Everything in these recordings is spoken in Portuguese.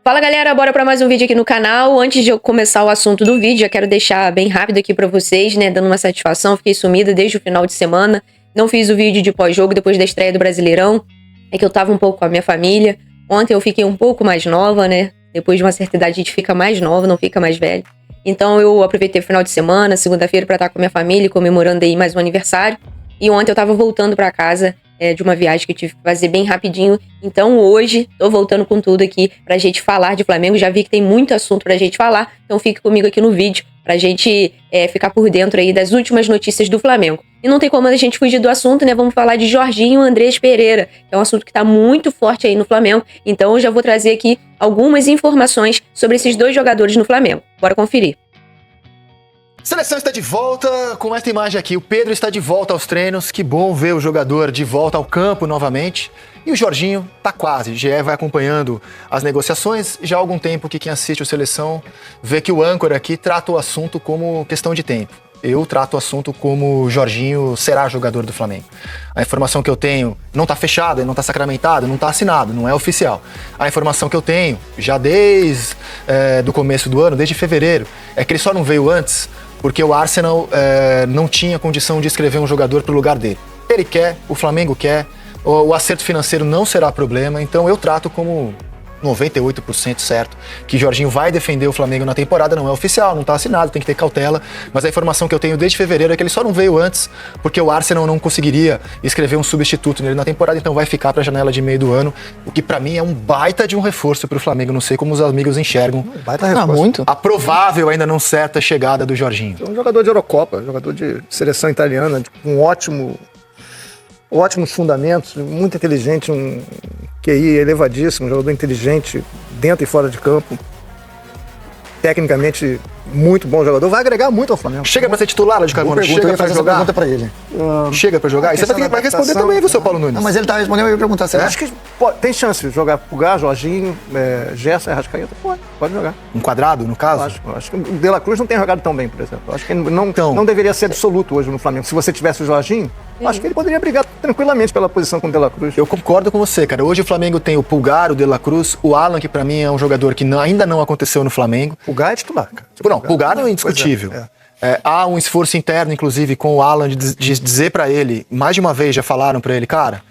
Fala galera, bora pra mais um vídeo aqui no canal. Antes de eu começar o assunto do vídeo, já quero deixar bem rápido aqui pra vocês, né, dando uma satisfação. Fiquei sumida desde o final de semana, não fiz o vídeo de pós-jogo depois da estreia do Brasileirão. É que eu tava um pouco com a minha família. Ontem eu fiquei um pouco mais nova, né, depois de uma certa idade a gente fica mais nova, não fica mais velho. Então eu aproveitei o final de semana, segunda-feira, pra estar com a minha família, comemorando aí mais um aniversário. E ontem eu tava voltando pra casa de uma viagem que eu tive que fazer bem rapidinho. Então hoje tô voltando com tudo aqui pra gente falar de Flamengo. Já vi que tem muito assunto pra gente falar, então fique comigo aqui no vídeo pra gente ficar por dentro aí das últimas notícias do Flamengo. E não tem como a gente fugir do assunto, né? Vamos falar de Jorginho Andrés Pereira, que é um assunto que tá muito forte aí no Flamengo. Então eu já vou trazer aqui algumas informações sobre esses dois jogadores no Flamengo. Bora conferir. Seleção está de volta com esta imagem aqui. O Pedro está de volta aos treinos. Que bom ver o jogador de volta ao campo novamente. E o Jorginho tá quase. GE vai acompanhando as negociações. Já há algum tempo que quem assiste o Seleção vê que o âncora aqui trata o assunto como questão de tempo. Eu trato o assunto como o Jorginho será jogador do Flamengo. A informação que eu tenho não está fechada, não está sacramentada, não está assinado, não é oficial. A informação que eu tenho, já desde do começo do ano, desde fevereiro, é que ele só não veio antes porque o Arsenal não tinha condição de escrever um jogador para o lugar dele. Ele quer, o Flamengo quer, o acerto financeiro não será problema, então eu trato como 98% certo que Jorginho vai defender o Flamengo na temporada. Não é oficial, não está assinado, tem que ter cautela, mas a informação que eu tenho desde fevereiro é que ele só não veio antes porque o Arsenal não conseguiria escrever um substituto nele na temporada, então vai ficar para a janela de meio do ano, o que para mim é um baita de um reforço para o Flamengo. Não sei como os amigos enxergam. Baita reforço. Muito. A provável, ainda não certa chegada do Jorginho. É um jogador de Eurocopa, jogador de seleção italiana, com ótimos fundamentos, muito inteligente, um QI elevadíssimo, um jogador inteligente dentro e fora de campo, tecnicamente muito bom jogador, vai agregar muito ao Flamengo. Chega pra ser titular lá de Carmona? Chega pra jogar? Pergunta pra ele. Chega pra jogar? E você vai responder também, seu Paulo Nunes. Não, mas ele tá respondendo, eu ia perguntar. Você acho que tem chance de jogar Pulgar, Jorginho, Gerson, Arrascaeta, pode jogar. Um quadrado, no caso? Acho que o De La Cruz não tem jogado tão bem, por exemplo. Acho que ele não deveria ser absoluto hoje no Flamengo. Se você tivesse o Jorginho, acho que ele poderia brigar tranquilamente pela posição com o De La Cruz. Eu concordo com você, cara. Hoje o Flamengo tem o Pulgar, o De La Cruz, o Alan, que pra mim é um jogador que ainda não aconteceu no Flamengo. Pulgar é titular, cara. Não, Pulgar não é indiscutível. Há um esforço interno, inclusive, com o Alan, de dizer pra ele, mais de uma vez já falaram pra ele, cara,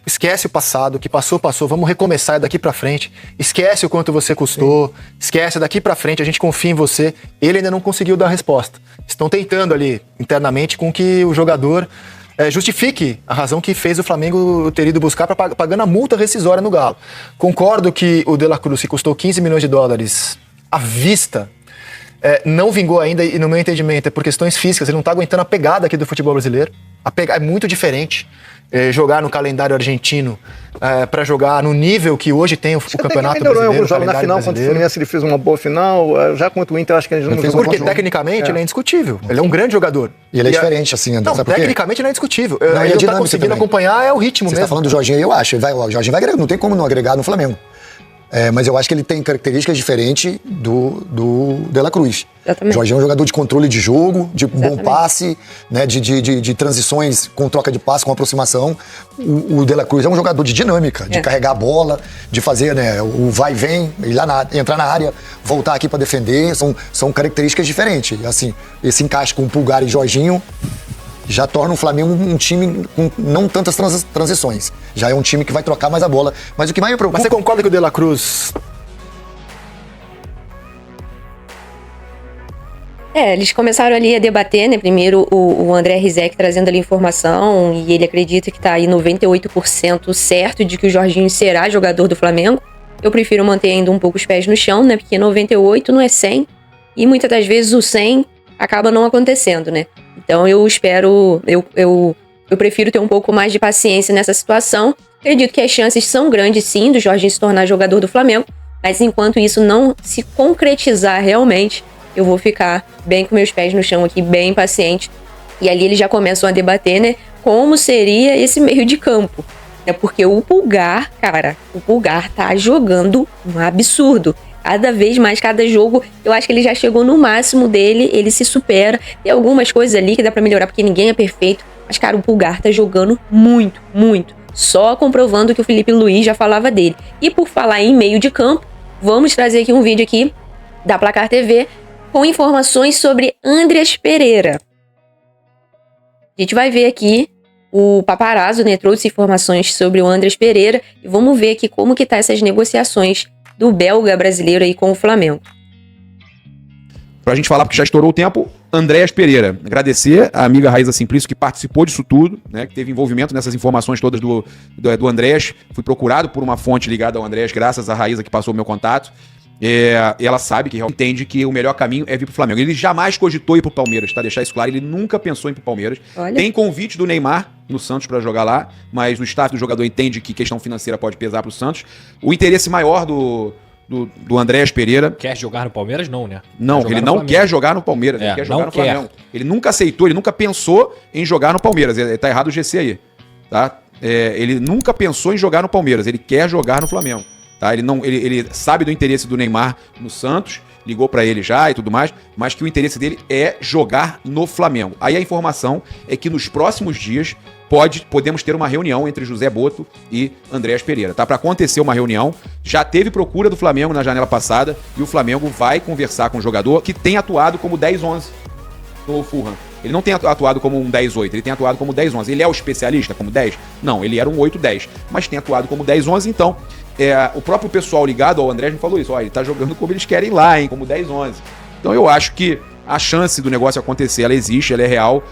esquece o passado, que passou, vamos recomeçar daqui pra frente, esquece o quanto você custou, esquece daqui pra frente, a gente confia em você. Ele ainda não conseguiu dar a resposta. Estão tentando ali, internamente, com que o jogador justifique a razão que fez o Flamengo ter ido buscar pagando a multa rescisória no Galo. Concordo que o De La Cruz, que custou 15 milhões de dólares à vista, não vingou ainda, e no meu entendimento é por questões físicas. Ele não está aguentando a pegada aqui do futebol brasileiro. É muito diferente jogar no calendário argentino para jogar no nível que hoje tem o campeonato brasileiro. Na final contra o Fluminense ele fez uma boa final, já contra o Inter acho que ele não fez. Porque tecnicamente ele é indiscutível. Ele é um grande jogador. E ele é diferente, assim, André. Não, tecnicamente ele é indiscutível. Ele não tá conseguindo acompanhar, é o ritmo mesmo. Você tá falando do Jorginho aí, eu acho. O Jorginho vai agregar, não tem como não agregar no Flamengo. Mas eu acho que ele tem características diferentes do De La Cruz. O Jorginho é um jogador de controle de jogo, de bom passe, né, de transições com troca de passe, com aproximação. O De La Cruz é um jogador de dinâmica, de carregar a bola, de fazer, né, o vai e vem, entrar na área, voltar aqui para defender. São características diferentes. Assim, esse encaixe com o Pulgar e Jorginho já torna o Flamengo um time com não tantas transições. Já é um time que vai trocar mais a bola. Mas o que mais me preocupa... Mas você concorda que o De La Cruz... Eles começaram ali a debater, né? Primeiro o André Rizek trazendo ali informação, e ele acredita que tá aí 98% certo de que o Jorginho será jogador do Flamengo. Eu prefiro manter ainda um pouco os pés no chão, né? Porque 98 não é 100, e muitas das vezes o 100 acaba não acontecendo, né? Então eu espero, eu prefiro ter um pouco mais de paciência nessa situação. Acredito que as chances são grandes sim do Jorginho se tornar jogador do Flamengo, mas enquanto isso não se concretizar realmente, eu vou ficar bem com meus pés no chão aqui, bem paciente. E ali eles já começam a debater, né, como seria esse meio de campo. Porque o Pulgar, cara, tá jogando um absurdo. Cada vez mais, cada jogo, eu acho que ele já chegou no máximo dele, ele se supera. Tem algumas coisas ali que dá pra melhorar, porque ninguém é perfeito. Mas, cara, o Pulgar tá jogando muito, muito. Só comprovando que o Felipe Luiz já falava dele. E por falar em meio de campo, vamos trazer aqui um vídeo aqui da Placar TV com informações sobre Andreas Pereira. A gente vai ver aqui o Paparazzo, né, trouxe informações sobre o Andreas Pereira e vamos ver aqui como que tá essas negociações do belga brasileiro aí com o Flamengo. Pra gente falar, porque já estourou o tempo, Andreas Pereira. Agradecer a amiga Raíza Simplício que participou disso tudo, né, que teve envolvimento nessas informações todas do Andreas. Fui procurado por uma fonte ligada ao Andreas, graças à Raíza que passou o meu contato. Ela sabe que entende que o melhor caminho é vir pro Flamengo. Ele jamais cogitou ir pro Palmeiras, tá? Deixar isso claro, ele nunca pensou em ir pro Palmeiras. Olha. Tem convite do Neymar no Santos pra jogar lá, mas o staff do jogador entende que questão financeira pode pesar pro Santos. O interesse maior do Andreas Pereira. Quer jogar no Palmeiras? Não, né? Não, ele não quer jogar no Palmeiras, ele quer jogar no Flamengo. Ele nunca aceitou, ele nunca pensou em jogar no Palmeiras. Tá errado o GC aí, tá? Ele nunca pensou em jogar no Palmeiras, ele quer jogar no Flamengo. Tá? Ele sabe do interesse do Neymar no Santos, ligou pra ele já e tudo mais, mas que o interesse dele é jogar no Flamengo. Aí a informação é que nos próximos dias podemos ter uma reunião entre José Boto e Andreas Pereira. Tá para acontecer uma reunião, já teve procura do Flamengo na janela passada e o Flamengo vai conversar com o jogador que tem atuado como 10-11 no Fulham. Ele não tem atuado como um 10-8, ele tem atuado como 10-11. Ele é o especialista como 10? Não, ele era um 8-10, mas tem atuado como 10-11, então o próprio pessoal ligado ao Andrés me falou isso, ele tá jogando como eles querem lá, hein, como 10-11. Então eu acho que a chance do negócio acontecer, ela existe, ela é real.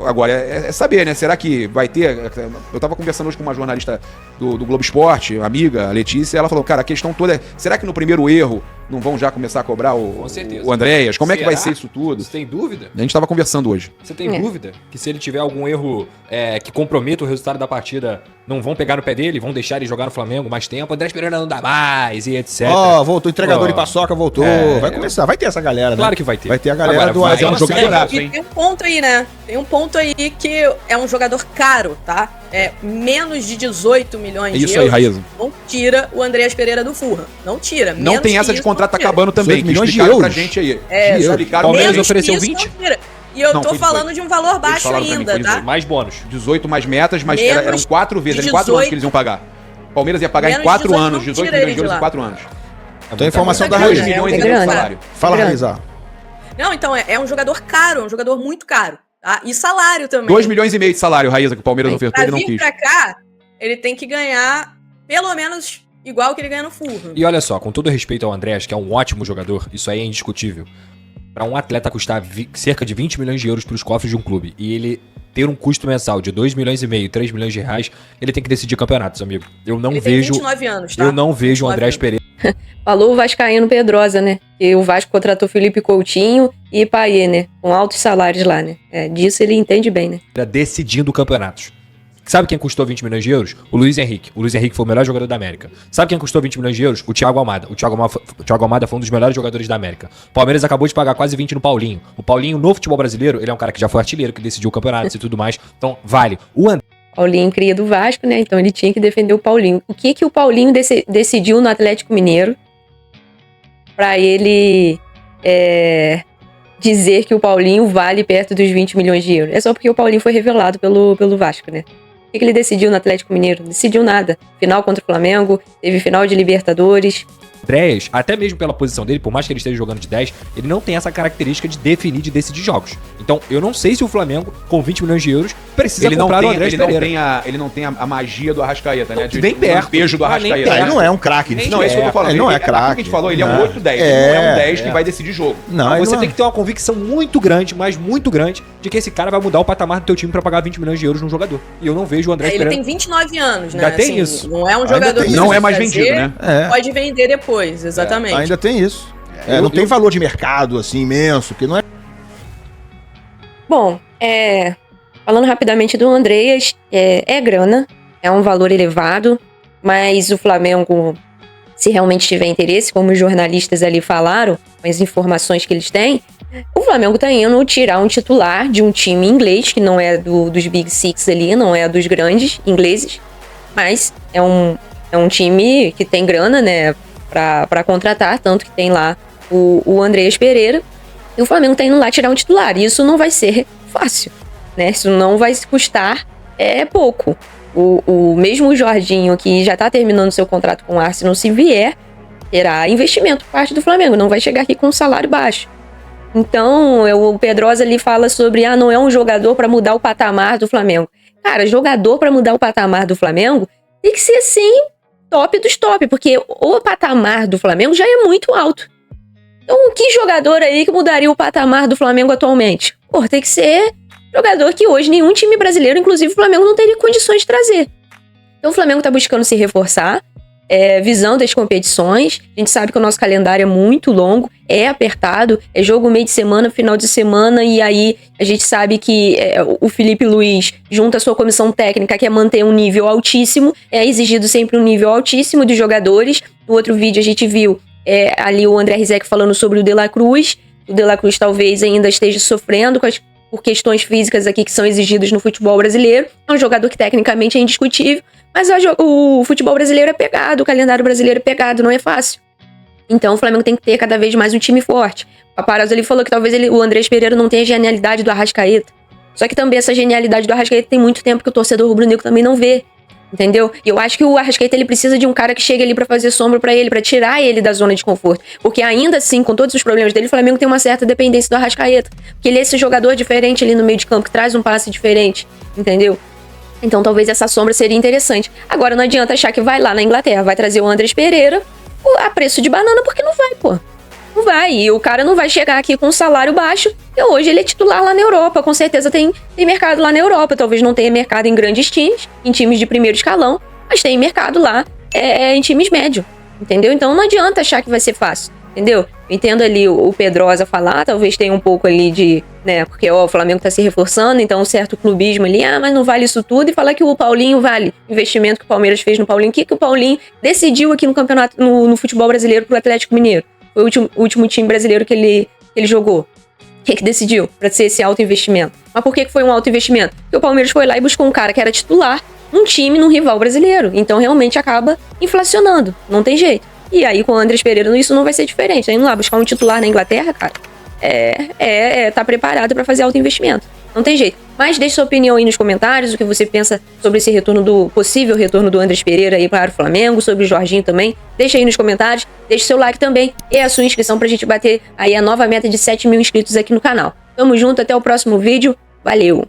Agora, é saber, né? Será que vai ter... Eu tava conversando hoje com uma jornalista do Globo Esporte, amiga, a Letícia, ela falou, cara, a questão toda é, será que no primeiro erro não vão já começar a cobrar o Andreas? Como é que vai ser isso tudo? Você tem dúvida? A gente tava conversando hoje. Você tem dúvida que se ele tiver algum erro que comprometa o resultado da partida, não vão pegar no pé dele, vão deixar ele jogar no Flamengo mais tempo, Andreas Pereira não dá mais e etc. Voltou, entregador de paçoca, voltou. Vai começar, vai ter essa galera, né? Claro que vai ter. Vai ter a galera agora, do é um jogador. E tem um ponto aí, né? Tem um ponto aí que é um jogador caro, tá? Menos de 18 milhões de euros. Raíza. Não tira o Andreas Pereira do Fulham. Não tira. Não tem essa de contrato acabando também. Milhões de euros pra gente aí. O Palmeiras ofereceu 20? E eu tô falando de um valor baixo ainda, tá? Mais bônus. 18 mais metas, mas eram 4 vezes. Eram 4 anos que eles iam pagar. O Palmeiras ia pagar em 4 anos. 18 milhões de euros em 4 anos. Tem informação da Raíza. 2 milhões de salário. Fala, Raíza. Não, então é um jogador caro, um jogador muito caro. Tá? E salário também. 2 milhões e meio de salário, Raíza, que o Palmeiras ofertou, ele não quis. Pra cá, ele tem que ganhar pelo menos igual que ele ganha no Fulham. E olha só, com todo respeito ao Andreas, que é um ótimo jogador, isso aí é indiscutível. Para um atleta custar cerca de 20 milhões de euros para os cofres de um clube e ele ter um custo mensal de 2 milhões e meio, 3 milhões de reais, ele tem que decidir campeonatos, amigo. Eu não ele vejo. Tem 29 anos, tá? Eu não vejo o Andreas Pereira. Falou o vascaíno Pedrosa, né? E o Vasco contratou Felipe Coutinho e Payet, né? Com altos salários lá, né? Disso ele entende bem, né? Decidindo campeonatos. Sabe quem custou 20 milhões de euros? O Luiz Henrique. O Luiz Henrique foi o melhor jogador da América. Sabe quem custou 20 milhões de euros? O Thiago Almada. O Thiago Almada foi um dos melhores jogadores da América. O Palmeiras acabou de pagar quase 20 no Paulinho. O Paulinho, no futebol brasileiro, ele é um cara que já foi artilheiro, que decidiu campeonatos e tudo mais. Então, vale. Paulinho cria do Vasco, né? Então ele tinha que defender o Paulinho. O que o Paulinho decidiu no Atlético Mineiro pra ele dizer que o Paulinho vale perto dos 20 milhões de euros? É só porque o Paulinho foi revelado pelo Vasco, né? O que ele decidiu no Atlético Mineiro? Decidiu nada. Final contra o Flamengo, teve final de Libertadores. Andreas, até mesmo pela posição dele, por mais que ele esteja jogando de 10, ele não tem essa característica de definir, de decidir jogos. Então, eu não sei se o Flamengo, com 20 milhões de euros, precisa comprar o Andreas Pereira. Ele não tem a magia do Arrascaeta, né? Nem perto. O beijo do Arrascaeta. Ele não é um craque. Não, é isso que eu tô falando. Ele não é craque. craque. A gente falou, ele é um 8-10. Ele não é um 10 que vai decidir jogo. Não, você tem que ter uma convicção muito grande, mas muito grande, de que esse cara vai mudar o patamar do teu time pra pagar 20 milhões de euros num jogador. E eu não vejo o Andreas Pereira. Ele tem 29 anos, né? Já tem isso. Não é um jogador que não é mais vendido, né? Pode vender depois, exatamente. Ainda tem isso. Não tem valor de mercado, assim, imenso, que não é... Bom, falando rapidamente do Andreas, é grana, é um valor elevado, mas o Flamengo, se realmente tiver interesse, como os jornalistas ali falaram, com as informações que eles têm, o Flamengo tá indo tirar um titular de um time inglês, que não é dos Big Six ali, não é dos grandes ingleses, mas é um time que tem grana, né, pra contratar, tanto que tem lá o Andreas Pereira, e o Flamengo tá indo lá tirar um titular. E isso não vai ser fácil, né? Isso não vai custar pouco. O mesmo Jorginho, que já tá terminando seu contrato com o Arsenal, se vier, terá investimento por parte do Flamengo, não vai chegar aqui com um salário baixo. Então, o Pedrosa ali fala sobre, não é um jogador para mudar o patamar do Flamengo. Cara, jogador para mudar o patamar do Flamengo tem que ser, assim, top dos top, porque o patamar do Flamengo já é muito alto. Então, que jogador aí que mudaria o patamar do Flamengo atualmente? Pô, tem que ser jogador que hoje nenhum time brasileiro, inclusive o Flamengo, não teria condições de trazer. Então, o Flamengo tá buscando se reforçar, visando as competições. A gente sabe que o nosso calendário é muito longo, é apertado, é jogo meio de semana, final de semana, e aí a gente sabe que o Felipe Luiz, junto à sua comissão técnica, quer manter um nível altíssimo, é exigido sempre um nível altíssimo dos jogadores. No outro vídeo a gente viu ali o André Rizek falando sobre o De La Cruz. O De La Cruz talvez ainda esteja sofrendo por questões físicas aqui que são exigidas no futebol brasileiro. É um jogador que tecnicamente é indiscutível, mas o futebol brasileiro é pegado, o calendário brasileiro é pegado, não é fácil. Então o Flamengo tem que ter cada vez mais um time forte. O Paparazzo ali falou que talvez o Andrés Pereira não tenha a genialidade do Arrascaeta. Só que também essa genialidade do Arrascaeta tem muito tempo que o torcedor rubro-negro também não vê. Entendeu? E eu acho que o Arrascaeta ele precisa de um cara que chegue ali pra fazer sombra pra ele, pra tirar ele da zona de conforto. Porque ainda assim, com todos os problemas dele, o Flamengo tem uma certa dependência do Arrascaeta. Porque ele é esse jogador diferente ali no meio de campo, que traz um passe diferente. Entendeu? Então talvez essa sombra seria interessante. Agora não adianta achar que vai lá na Inglaterra, vai trazer o Andrés Pereira a preço de banana, porque não vai, pô. Não vai. E o cara não vai chegar aqui com um salário baixo, e hoje ele é titular lá na Europa. Com certeza tem mercado lá na Europa. Talvez não tenha mercado em grandes times, em times de primeiro escalão, mas tem mercado lá em times médios. Entendeu? Então não adianta achar que vai ser fácil. Entendeu? Eu entendo ali o Pedrosa falar, talvez tenha um pouco ali de, né, porque o Flamengo tá se reforçando, então um certo clubismo ali, mas não vale isso tudo, e falar que o Paulinho vale o investimento que o Palmeiras fez no Paulinho. O que o Paulinho decidiu aqui no campeonato, no futebol brasileiro pro Atlético Mineiro? Foi o último time brasileiro que ele jogou. O que decidiu pra ser esse alto investimento? Mas por que foi um alto investimento? Porque o Palmeiras foi lá e buscou um cara que era titular num time, num rival brasileiro. Então realmente acaba inflacionando, não tem jeito. E aí, com o Andrés Pereira, isso não vai ser diferente. Tá indo lá buscar um titular na Inglaterra, cara, tá preparado para fazer alto investimento. Não tem jeito. Mas deixe sua opinião aí nos comentários, o que você pensa sobre esse possível retorno do Andrés Pereira aí para o Flamengo, sobre o Jorginho também. Deixa aí nos comentários, deixe seu like também e a sua inscrição pra gente bater aí a nova meta de 7 mil inscritos aqui no canal. Tamo junto, até o próximo vídeo. Valeu!